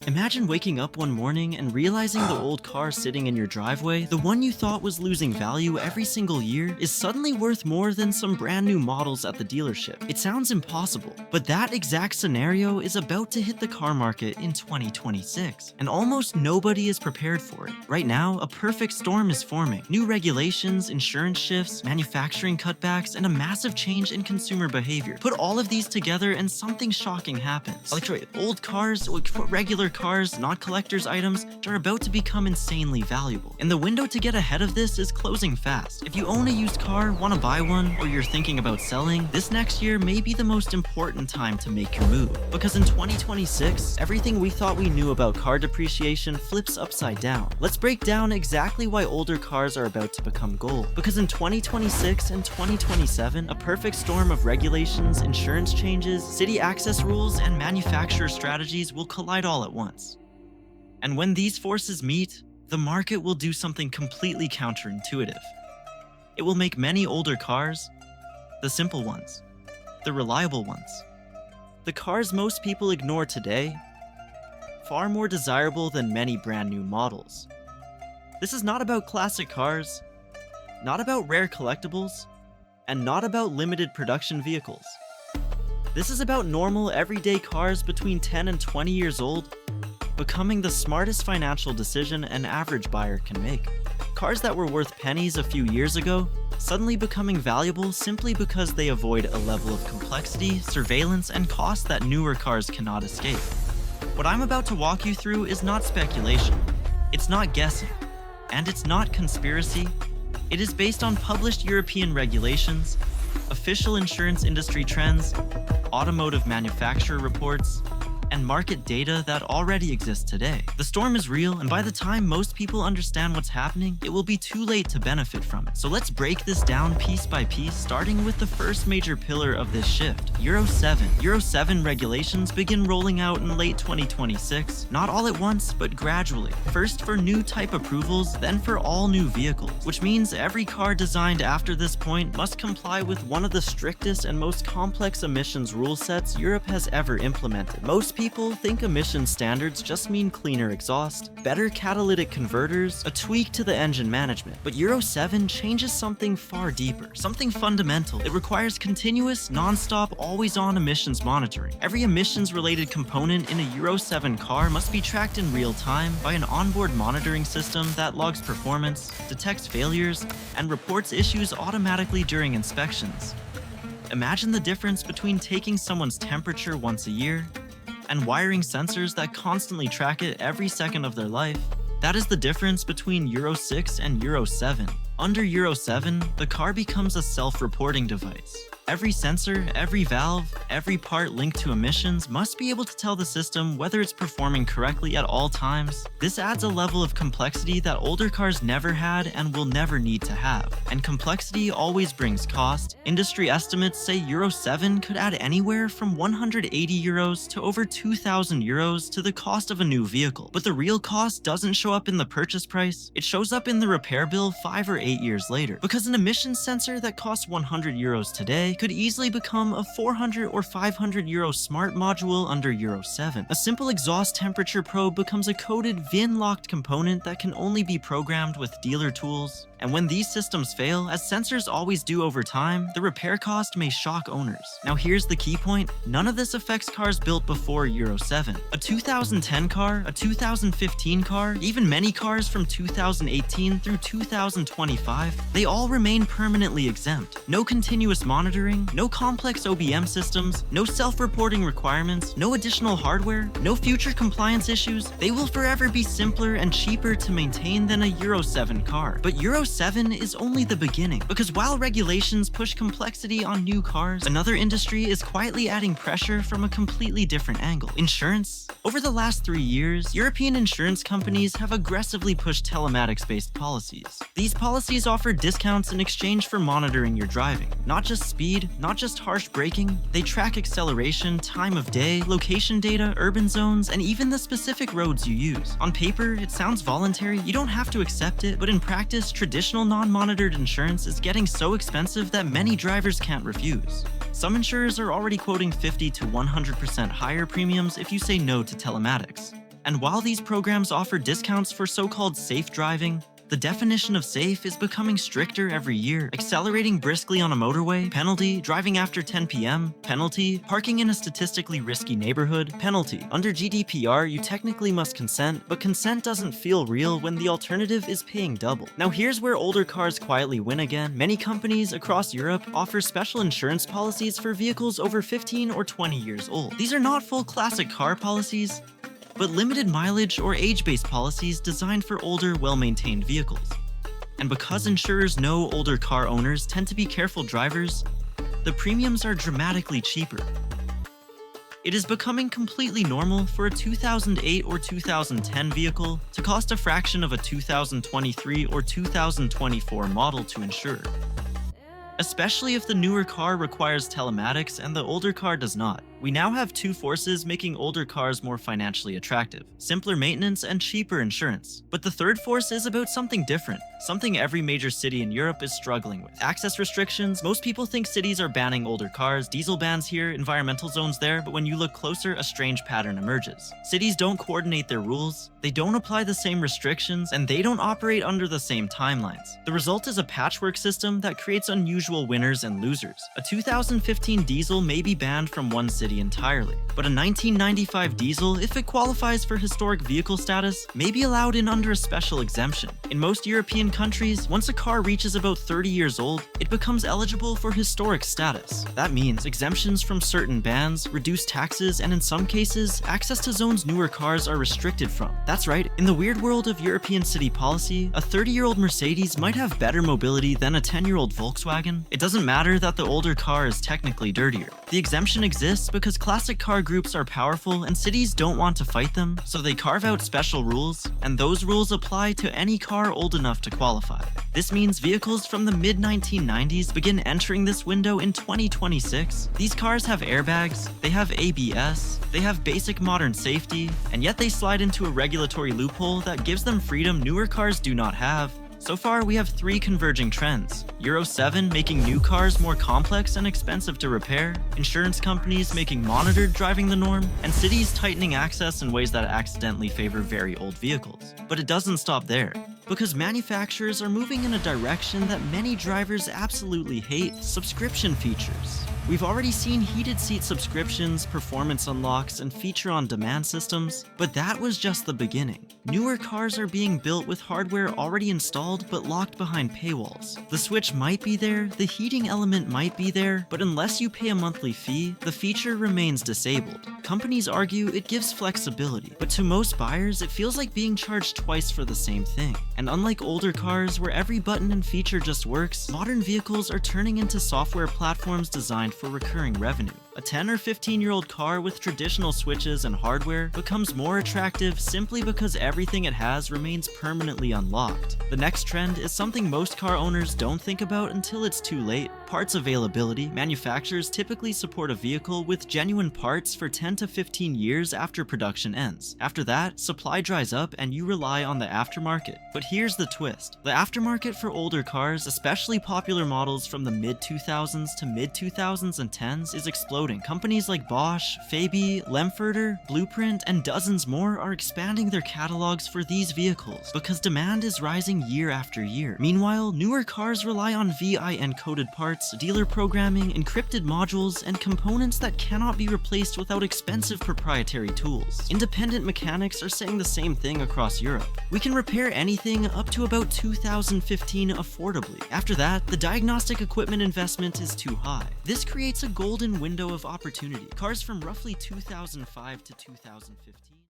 Imagine waking up one morning and realizing the old car sitting in your driveway, the one you thought was losing value every single year, is suddenly worth more than some brand new models at the dealership. It sounds impossible, but that exact scenario is about to hit the car market in 2026, and almost nobody is prepared for it. Right now, a perfect storm is forming. New regulations, insurance shifts, manufacturing cutbacks, and a massive change in consumer behavior. Put all of these together and something shocking happens. Old cars, regular cars, not collector's items, are about to become insanely valuable. And the window to get ahead of this is closing fast. If you own a used car, want to buy one, or you're thinking about selling, this next year may be the most important time to make your move. Because in 2026, everything we thought we knew about car depreciation flips upside down. Let's break down exactly why older cars are about to become gold. Because in 2026 and 2027, a perfect storm of regulations, insurance changes, city access rules, and manufacturer strategies will collide all at once. And when these forces meet, the market will do something completely counterintuitive. It will make many older cars, the simple ones, the reliable ones, the cars most people ignore today, far more desirable than many brand new models. This is not about classic cars, not about rare collectibles, and not about limited production vehicles. This is about normal, everyday cars between 10 and 20 years old, becoming the smartest financial decision an average buyer can make. Cars that were worth pennies a few years ago, suddenly becoming valuable simply because they avoid a level of complexity, surveillance, and cost that newer cars cannot escape. What I'm about to walk you through is not speculation, it's not guessing, and it's not conspiracy. It is based on published European regulations, official insurance industry trends, automotive manufacturer reports, and market data that already exist today. The storm is real, and by the time most people understand what's happening, it will be too late to benefit from it. So let's break this down piece by piece, starting with the first major pillar of this shift, Euro 7. Euro 7 regulations begin rolling out in late 2026, not all at once, but gradually. First for new type approvals, then for all new vehicles, which means every car designed after this point must comply with one of the strictest and most complex emissions rule sets Europe has ever implemented. Most people think emission standards just mean cleaner exhaust, better catalytic converters, a tweak to the engine management. But Euro 7 changes something far deeper, something fundamental. It requires continuous, non-stop, always-on emissions monitoring. Every emissions-related component in a Euro 7 car must be tracked in real time by an onboard monitoring system that logs performance, detects failures, and reports issues automatically during inspections. Imagine the difference between taking someone's temperature once a year and wiring sensors that constantly track it every second of their life. That is the difference between Euro 6 and Euro 7. Under Euro 7, the car becomes a self-reporting device. Every sensor, every valve, every part linked to emissions must be able to tell the system whether it's performing correctly at all times. This adds a level of complexity that older cars never had and will never need to have. And complexity always brings cost. Industry estimates say Euro 7 could add anywhere from 180 euros to over 2,000 euros to the cost of a new vehicle. But the real cost doesn't show up in the purchase price, it shows up in the repair bill 5 or 8 years later. Because an emissions sensor that costs 100 euros today could easily become a 400 or 500 euro smart module under Euro 7. A simple exhaust temperature probe becomes a coded VIN-locked component that can only be programmed with dealer tools. And when these systems fail, as sensors always do over time, the repair cost may shock owners. Now here's the key point, none of this affects cars built before Euro 7. A 2010 car, a 2015 car, even many cars from 2018 through 2025, they all remain permanently exempt. No continuous monitoring, no complex OBM systems, no self-reporting requirements, no additional hardware, no future compliance issues. They will forever be simpler and cheaper to maintain than a Euro 7 car. But Euro 7 is only the beginning, because while regulations push complexity on new cars, another industry is quietly adding pressure from a completely different angle. Insurance. Over the last 3 years, European insurance companies have aggressively pushed telematics-based policies. These policies offer discounts in exchange for monitoring your driving. Not just speed, not just harsh braking, they track acceleration, time of day, location data, urban zones, and even the specific roads you use. On paper, it sounds voluntary, you don't have to accept it, but in practice, traditional non-monitored insurance is getting so expensive that many drivers can't refuse. Some insurers are already quoting 50 to 100% higher premiums if you say no to telematics. And while these programs offer discounts for so-called safe driving, the definition of safe is becoming stricter every year. Accelerating briskly on a motorway, penalty. Driving after 10 p.m., penalty. Parking in a statistically risky neighborhood, penalty. Under GDPR, you technically must consent, but consent doesn't feel real when the alternative is paying double. Now here's where older cars quietly win again. Many companies across Europe offer special insurance policies for vehicles over 15 or 20 years old. These are not full classic car policies, but limited mileage or age-based policies designed for older, well-maintained vehicles. And because insurers know older car owners tend to be careful drivers, the premiums are dramatically cheaper. It is becoming completely normal for a 2008 or 2010 vehicle to cost a fraction of a 2023 or 2024 model to insure, especially if the newer car requires telematics and the older car does not. We now have two forces making older cars more financially attractive: simpler maintenance and cheaper insurance. But the third force is about something different, something every major city in Europe is struggling with: access restrictions. Most people think cities are banning older cars, diesel bans here, environmental zones there, but when you look closer, a strange pattern emerges. Cities don't coordinate their rules, they don't apply the same restrictions, and they don't operate under the same timelines. The result is a patchwork system that creates unusual winners and losers. A 2015 diesel may be banned from one city entirely, but a 1995 diesel, if it qualifies for historic vehicle status, may be allowed in under a special exemption. In most European countries, once a car reaches about 30 years old, it becomes eligible for historic status. That means exemptions from certain bans, reduced taxes, and in some cases, access to zones newer cars are restricted from. That's right, in the weird world of European city policy, a 30-year-old Mercedes might have better mobility than a 10-year-old Volkswagen. It doesn't matter that the older car is technically dirtier. The exemption exists because classic car groups are powerful and cities don't want to fight them, so they carve out special rules, and those rules apply to any car old enough to qualify. This means vehicles from the mid-1990s begin entering this window in 2026. These cars have airbags, they have ABS, they have basic modern safety, and yet they slide into a regulatory loophole that gives them freedom newer cars do not have. So far, we have three converging trends: Euro 7 making new cars more complex and expensive to repair, insurance companies making monitored driving the norm, and cities tightening access in ways that accidentally favor very old vehicles. But it doesn't stop there, because manufacturers are moving in a direction that many drivers absolutely hate: subscription features. We've already seen heated seat subscriptions, performance unlocks, and feature-on-demand systems, but that was just the beginning. Newer cars are being built with hardware already installed but locked behind paywalls. The switch might be there, the heating element might be there, but unless you pay a monthly fee, the feature remains disabled. Companies argue it gives flexibility, but to most buyers, it feels like being charged twice for the same thing. And unlike older cars where every button and feature just works, modern vehicles are turning into software platforms designed for recurring revenue. A 10 or 15-year-old car with traditional switches and hardware becomes more attractive simply because everything it has remains permanently unlocked. The next trend is something most car owners don't think about until it's too late: parts availability. Manufacturers typically support a vehicle with genuine parts for 10 to 15 years after production ends. After that, supply dries up and you rely on the aftermarket. But here's the twist: the aftermarket for older cars, especially popular models from the mid-2000s to mid-2010s, is exploding. Companies like Bosch, Fabi, Lemferter, Blueprint, and dozens more are expanding their catalogs for these vehicles because demand is rising year after year. Meanwhile, newer cars rely on VIN-coded parts, dealer programming, encrypted modules, and components that cannot be replaced without expensive proprietary tools. Independent mechanics are saying the same thing across Europe. We can repair anything up to about 2015 affordably. After that, the diagnostic equipment investment is too high. This creates a golden window of opportunity. Cars from roughly 2005 to 2015